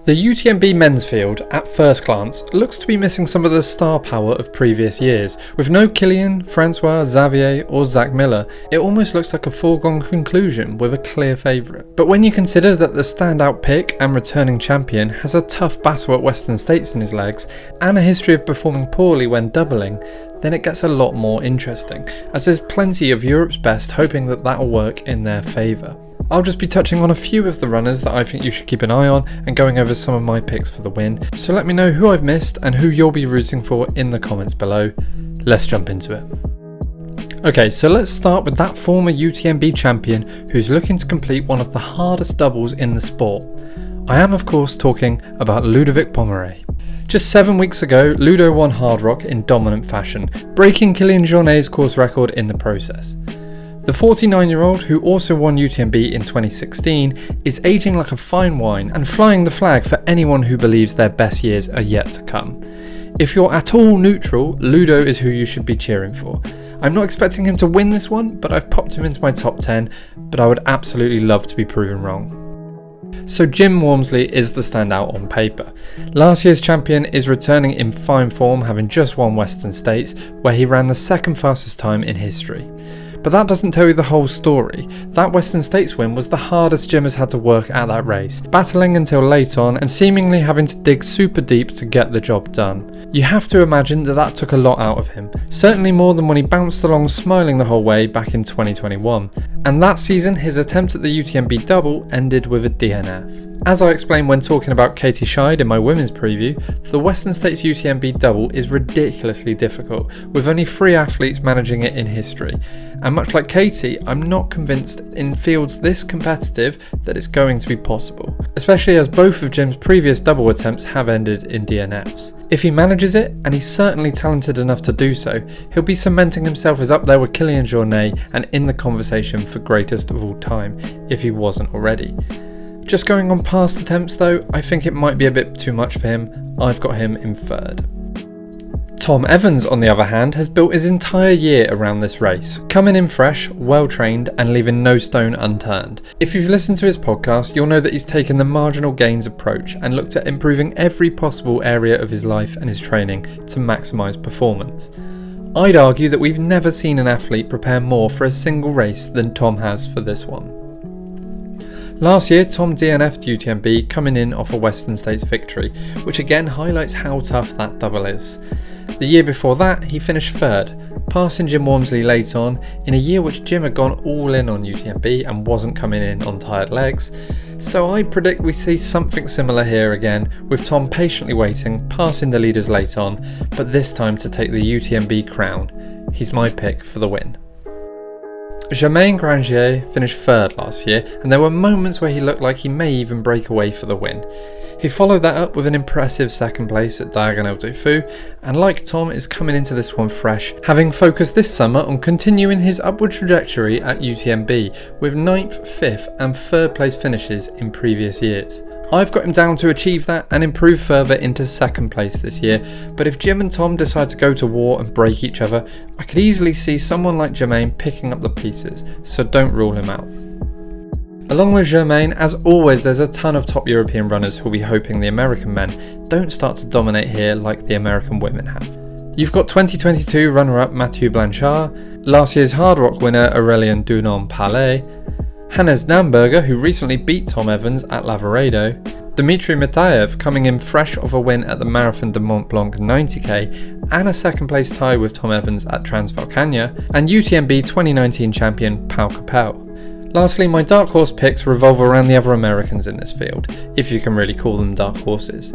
The UTMB men's field, at first glance, looks to be missing some of the star power of previous years. With no Kilian, Francois, Xavier or Zach Miller, it almost looks like a foregone conclusion with a clear favourite. But when you consider that the standout pick and returning champion has a tough battle at Western States in his legs and a history of performing poorly when doubling, then it gets a lot more interesting, as there's plenty of Europe's best hoping that that'll work in their favour. I'll just be touching on a few of the runners that I think you should keep an eye on and going over some of my picks for the win, so let me know who I've missed and who you'll be rooting for in the comments below. Let's jump into it. Okay, so let's start with that former UTMB champion who's looking to complete one of the hardest doubles in the sport. I am of course talking about Ludovic Bomeray. Just 7 weeks ago, Ludo won Hard Rock in dominant fashion, breaking Kilian Jornet's course record in the process. The 49-year-old, who also won UTMB in 2016, is aging like a fine wine and flying the flag for anyone who believes their best years are yet to come. If you're at all neutral, Ludo is who you should be cheering for. I'm not expecting him to win this one, but I've popped him into my top 10, but I would absolutely love to be proven wrong. So Jim Warmsley is the standout on paper. Last year's champion is returning in fine form, having just won Western States, where he ran the second fastest time in history. But that doesn't tell you the whole story. That Western States win was the hardest Jim has had to work at that race, battling until late on and seemingly having to dig super deep to get the job done. You have to imagine that took a lot out of him, certainly more than when he bounced along smiling the whole way back in 2021. And that season his attempt at the UTMB double ended with a DNF. As I explained when talking about Katie Scheid in my women's preview, the Western States UTMB double is ridiculously difficult, with only 3 athletes managing it in history. And much like Katie, I'm not convinced in fields this competitive that it's going to be possible, especially as both of Jim's previous double attempts have ended in DNFs. If he manages it, and he's certainly talented enough to do so, he'll be cementing himself as up there with Kilian Jornet and in the conversation for greatest of all time, if he wasn't already. Just going on past attempts though, I think it might be a bit too much for him. I've got him in 3rd. Tom Evans, on the other hand, has built his entire year around this race, coming in fresh, well trained and leaving no stone unturned. If you've listened to his podcast, you'll know that he's taken the marginal gains approach and looked at improving every possible area of his life and his training to maximise performance. I'd argue that we've never seen an athlete prepare more for a single race than Tom has for this one. Last year, Tom DNF'd UTMB coming in off a Western States victory, which again highlights how tough that double is. The year before that, he finished 3rd, passing Jim Warmsley late on, in a year which Jim had gone all in on UTMB and wasn't coming in on tired legs. So I predict we see something similar here again, with Tom patiently waiting, passing the leaders late on, but this time to take the UTMB crown. He's my pick for the win. Granier finished 3rd last year, and there were moments where he looked like he may even break away for the win. He followed that up with an impressive 2nd place at Diagonale du Fou, and like Tom is coming into this one fresh, having focused this summer on continuing his upward trajectory at UTMB with 9th, 5th and 3rd place finishes in previous years. I've got him down to achieve that and improve further into 2nd place this year, but if Jim and Tom decide to go to war and break each other, I could easily see someone like Germain picking up the pieces, so don't rule him out. Along with Germain, as always there's a ton of top European runners who'll be hoping the American men don't start to dominate here like the American women have. You've got 2022 runner-up Mathieu Blanchard, last year's Hard Rock winner Aurélien Dunon-Palais, Hannes Namberger, who recently beat Tom Evans at Lavaredo, Dmitry Mataev coming in fresh off a win at the Marathon de Mont Blanc 90k and a 2nd place tie with Tom Evans at Transvalcania, and UTMB 2019 champion Pau Capel. Lastly, my dark horse picks revolve around the other Americans in this field, if you can really call them dark horses.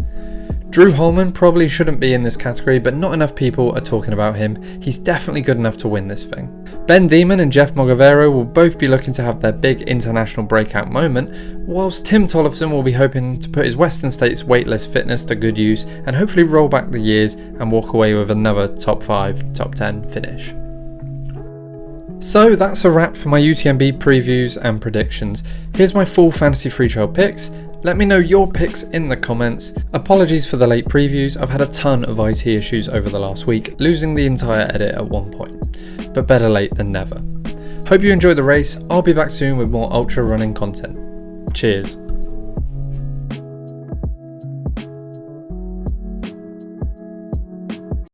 Drew Holman probably shouldn't be in this category, but not enough people are talking about him. He's definitely good enough to win this thing. Ben Deeman and Jeff Mogavero will both be looking to have their big international breakout moment, whilst Tim Tollefson will be hoping to put his Western States waitlist fitness to good use and hopefully roll back the years and walk away with another top 5, top 10 finish. So that's a wrap for my UTMB previews and predictions. Here's my full Fantasy Freetrail picks. Let me know your picks in the comments. Apologies for the late previews, I've had a ton of IT issues over the last week, losing the entire edit at one point. But better late than never. Hope you enjoyed the race, I'll be back soon with more ultra running content. Cheers.